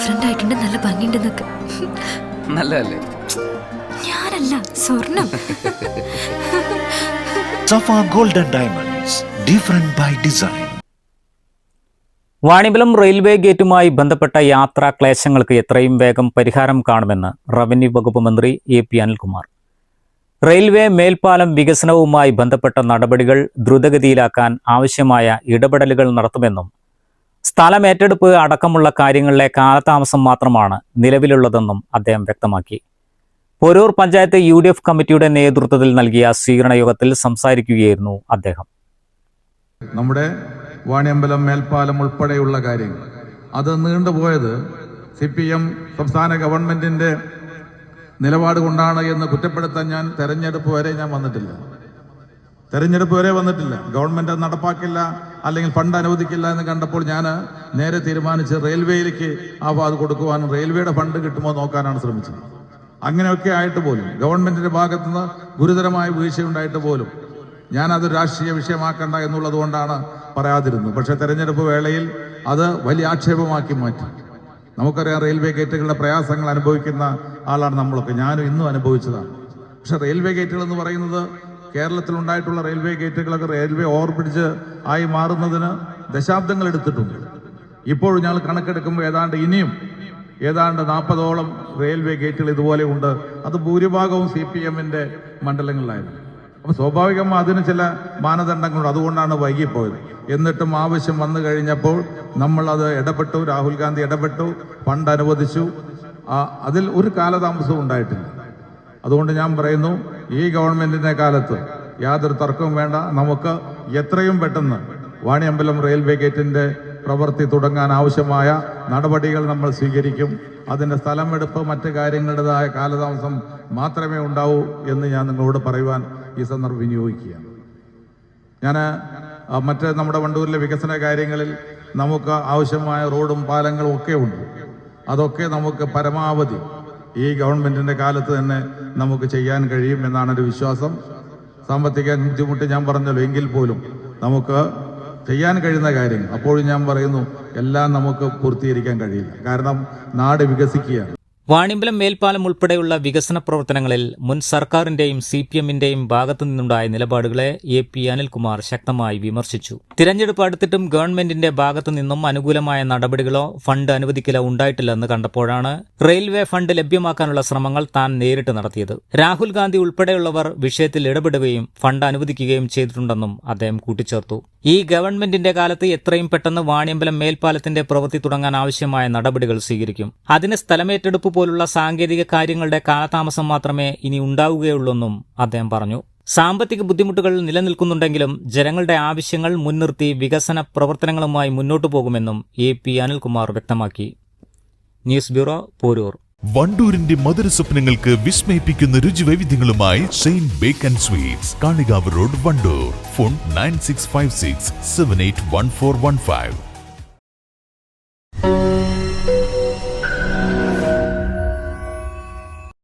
Different ആയിട്ടുണ്ട്, നല്ല ഭംഗിയുണ്ടെന്നൊക്കെ. നല്ലതല്ലേ? ഞാനല്ല, സ്വർണം. Safa golden diamonds, different by design. Vaniyambalam railway ഗേറ്റുമായി ബന്ധപ്പെട്ട യാത്രാ ക്ലേശങ്ങൾക്ക് എത്രയും വേഗം പരിഹാരം കാണുമെന്ന് റവന്യൂ വകുപ്പ് മന്ത്രി എ.പി. അനിൽകുമാർ. റെയിൽവേ മേൽപ്പാലം വികസനവുമായി ബന്ധപ്പെട്ട നടപടികൾ ദ്രുതഗതിയിലാക്കാൻ ആവശ്യമായ ഇടപെടലുകൾ നടത്തുമെന്നും സ്ഥലമേറ്റെടുപ്പ് അടക്കമുള്ള കാര്യങ്ങളിലെ കാലതാമസം മാത്രമാണ് നിലവിലുള്ളതെന്നും അദ്ദേഹം വ്യക്തമാക്കി. പോരൂർ പഞ്ചായത്ത് UDF കമ്മിറ്റിയുടെ നേതൃത്വത്തിൽ നൽകിയ സ്വീകരണ യോഗത്തിൽ സംസാരിക്കുകയായിരുന്നു അദ്ദേഹം. നമ്മുടെ വാണിയമ്പലം മേൽപ്പാലം ഉൾപ്പെടെയുള്ള കാര്യങ്ങൾ അത് നീണ്ടുപോയത് CPM സംസ്ഥാന ഗവൺമെന്റിന്റെ നിലപാട് കൊണ്ടാണ് എന്ന് കുറ്റപ്പെടുത്താൻ ഞാൻ തെരഞ്ഞെടുപ്പ് വരെ വന്നിട്ടില്ല. ഗവൺമെന്റ് നടപ്പാക്കില്ല, അല്ലെങ്കിൽ ഫണ്ട് അനുവദിക്കില്ല എന്ന് കണ്ടപ്പോൾ ഞാൻ നേരെ തീരുമാനിച്ച് റെയിൽവേയിലേക്ക് അത് കൊടുക്കുവാനും റെയിൽവേയുടെ ഫണ്ട് കിട്ടുമോ നോക്കാനാണ് ശ്രമിച്ചത്. അങ്ങനെയൊക്കെ ആയിട്ട് പോലും ഗവൺമെന്റിന്റെ ഭാഗത്തുനിന്ന് ഗുരുതരമായ വീഴ്ചയുണ്ടായിട്ട് പോലും ഞാനത് രാഷ്ട്രീയ വിഷയമാക്കണ്ട എന്നുള്ളത് കൊണ്ടാണ് പറയാതിരുന്നത്. പക്ഷെ തെരഞ്ഞെടുപ്പ് വേളയിൽ അത് വലിയ ആക്ഷേപമാക്കി മാറ്റി. നമുക്കറിയാം, റെയിൽവേ ഗേറ്റുകളുടെ പ്രയാസങ്ങൾ അനുഭവിക്കുന്ന ആളാണ് നമ്മളൊക്കെ, ഞാനും ഇന്നും അനുഭവിച്ചതാണ്. പക്ഷെ റെയിൽവേ ഗേറ്റുകൾ എന്ന് പറയുന്നത് കേരളത്തിൽ ഉണ്ടായിട്ടുള്ള റെയിൽവേ ഗേറ്റുകളൊക്കെ റെയിൽവേ ഓവർബ്രിഡ്ജ് ആയി മാറുന്നതിന് ദശാബ്ദങ്ങൾ എടുത്തിട്ടുണ്ട്. ഇപ്പോഴും ഞങ്ങൾ കണക്കെടുക്കുമ്പോൾ ഇനിയും ഏതാണ്ട് 40ഓളം റെയിൽവേ ഗേറ്റുകൾ ഇതുപോലെ ഉണ്ട്. അത് ഭൂരിഭാഗവും CPMന്റെ മണ്ഡലങ്ങളിലായിരുന്നു. അപ്പോൾ സ്വാഭാവികമായി അതിന് ചില മാനദണ്ഡങ്ങളുണ്ട്. അതുകൊണ്ടാണ് വൈകിപ്പോയത്. എന്നിട്ടും ആവശ്യം വന്നു കഴിഞ്ഞപ്പോൾ നമ്മളത് ഇടപെട്ടു, രാഹുൽ ഗാന്ധി ഇടപെട്ടു, ഫണ്ട് അനുവദിച്ചു. അതിൽ ഒരു കാലതാമസവും ഉണ്ടായിട്ടില്ല. അതുകൊണ്ട് ഞാൻ പറയുന്നു, ഈ ഗവൺമെന്റിന്റെ കാലത്ത് യാതൊരു തർക്കവും വേണ്ട. നമുക്ക് എത്രയും പെട്ടെന്ന് വാണിയമ്പലം റെയിൽവേ ഗേറ്റിന്റെ പ്രവൃത്തി തുടങ്ങാൻ ആവശ്യമായ നടപടികൾ നമ്മൾ സ്വീകരിക്കും. അതിന്റെ സ്ഥലമെടുപ്പ് മറ്റ് കാര്യങ്ങളുടേതായ കാലതാമസം മാത്രമേ ഉണ്ടാവൂ എന്ന് ഞാൻ നിങ്ങളോട് പറയുവാൻ ഈ സന്ദർഭം വിനിയോഗിക്കുകയാണ്. ഞാൻ നമ്മുടെ വണ്ടൂരിലെ വികസന കാര്യങ്ങളിൽ നമുക്ക് ആവശ്യമായ റോഡും പാലങ്ങളും ഒക്കെ ഉണ്ട്. അതൊക്കെ നമുക്ക് പരമാവധി ഈ ഗവൺമെന്റിന്റെ കാലത്ത് തന്നെ നമുക്ക് ചെയ്യാൻ കഴിയും എന്നാണ് ഒരു വിശ്വാസം. സാമ്പത്തിക ബുദ്ധിമുട്ട് ഞാൻ പറഞ്ഞല്ലോ, എങ്കിൽ പോലും നമുക്ക് ചെയ്യാൻ കഴിയുന്ന കാര്യങ്ങൾ അപ്പോഴും ഞാൻ പറയുന്നു, എല്ലാം നമുക്ക് പൂർത്തീകരിക്കാൻ കഴിയില്ല. കാരണം നാട് വികസിക്കുകയാണ്. വാണിയമ്പലം മേൽപ്പാലം ഉൾപ്പെടെയുള്ള വികസന പ്രവർത്തനങ്ങളിൽ മുൻ സർക്കാരിന്റെയും CPMന്റെയും ഭാഗത്തു നിന്നുണ്ടായ നിലപാടുകളെ എ.പി. അനിൽകുമാർ ശക്തമായി വിമർശിച്ചു. തിരഞ്ഞെടുപ്പ് അടുത്തിട്ടും ഗവൺമെന്റിന്റെ ഭാഗത്തു നിന്നും അനുകൂലമായ നടപടികളോ ഫണ്ട് അനുവദിക്കലോ ഉണ്ടായിട്ടില്ലെന്ന് കണ്ടപ്പോഴാണ് റെയിൽവേ ഫണ്ട് ലഭ്യമാക്കാനുള്ള ശ്രമങ്ങൾ താൻ നേരിട്ട് നടത്തിയത്. രാഹുൽ ഗാന്ധി ഉൾപ്പെടെയുള്ളവർ വിഷയത്തിൽ ഇടപെടുകയും ഫണ്ട് അനുവദിക്കുകയും ചെയ്തിട്ടുണ്ടെന്നും അദ്ദേഹം കൂട്ടിച്ചേർത്തു. ഈ ഗവൺമെന്റിന്റെ കാലത്ത് എത്രയും പെട്ടെന്ന് വാണിയമ്പലം മേൽപ്പാലത്തിന്റെ പ്രവൃത്തി തുടങ്ങാൻ ആവശ്യമായ നടപടികൾ സ്വീകരിക്കും. അതിന് സ്ഥലമേറ്റെടുപ്പ് പോലുള്ള സാങ്കേതിക കാര്യങ്ങളുടെ കാലതാമസം മാത്രമേ ഇനി ഉണ്ടാവുകയുള്ളൂവെന്നും അദ്ദേഹം പറഞ്ഞു. സാമ്പത്തിക ബുദ്ധിമുട്ടുകൾ നിലനിൽക്കുന്നുണ്ടെങ്കിലും ജനങ്ങളുടെ ആവശ്യങ്ങൾ മുൻനിർത്തി വികസന പ്രവർത്തനങ്ങളുമായി മുന്നോട്ടു പോകുമെന്നും എ.പി. അനിൽകുമാർ വ്യക്തമാക്കി. News bureau, Poroor. വണ്ടൂരിന്റെ മധുര സ്വപ്നങ്ങൾക്ക് വിസ്മയിപ്പിക്കുന്ന രുചിവൈവിധ്യങ്ങളുമായി Saint Bacon sweets, Kalikavu road, Wandoor. Phone 9656781415.